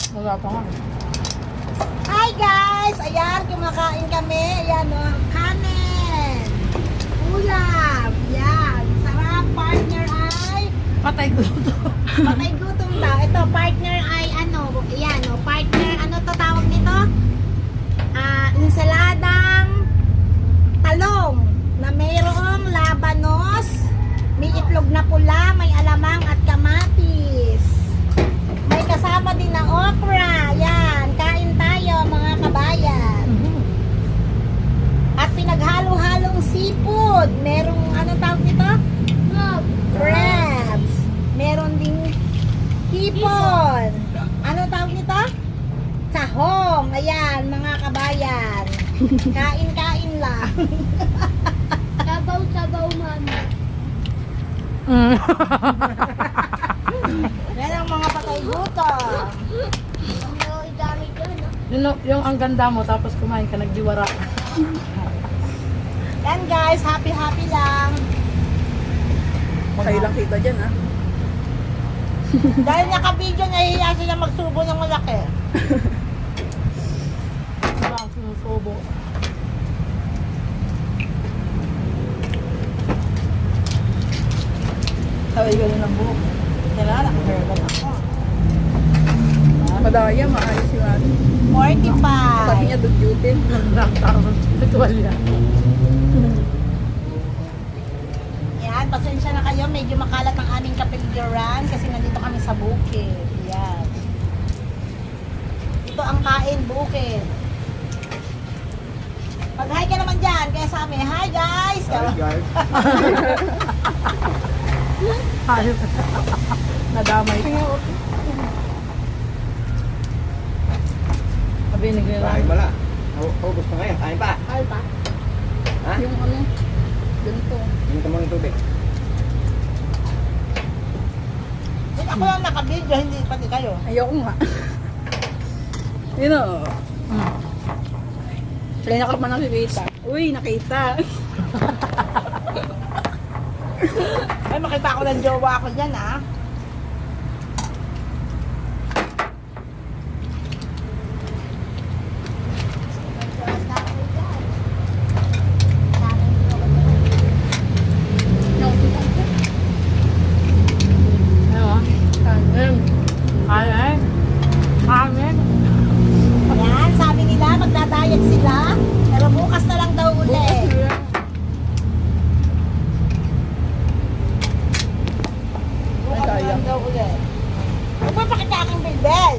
Wala pa nga. Hi guys! Ayan, kumakain kami. Ayan o, kanin. Ulam. Yan. Sarap. Partner ay Patay gusto. patay gutom daw. Ito, partner ay ano. Ayan o, partner. Ano to tawag nito? Insaladang talong na mayroong labanos, may itlog na pula, may alamang at kamatis. May kasama din na okra. Yan, kain tayo mga kabayan. At pinaghalo-halong seafood. Merong, ano tawag nito? Crabs. Meron ding hipon. Ano tawag nito? Sahong. Ayan, mga kabayan. Kain-kain lang. Sabaw-sabaw, mami. Yan ang mga patay gutom. Ano idami dyan, no? Yung ang ganda mo, tapos kumain ka, nagdiwara. Yan guys, happy-happy lang. Kayo lang kita dyan, ha? Dahil naka-video, nahihiya sila magsubo ng malaki. Diba ang sinusubo? Taway ka ng buhok. Kailangan naka-verbal ako. Madaya, maayos si Mami. 45. Sabi niya, dudyutin. Lang tawag. Tuwalya. Yan, pasensya na kayo. Medyo makalat ang aming kapiligiran kasi nandito kami sa bukid. Yan. Ito ang kain bukid. Mag-hi ka naman dyan. Kaya sa amin, hi guys! guys. Ayos. Nadamay ka. Kabinig nila. Kain pala. Ubus na ngayon. Kain pa. Hi pa. Ha? Yung ano, ganito. Yung tamang tubig. Hindi ako lang naka-video, hindi pati kayo. Ayoko nga. Yun o. Kaya nakalap man nakikita. Uy, nakita. Ay, makita ko ng jowa ako dyan, ah.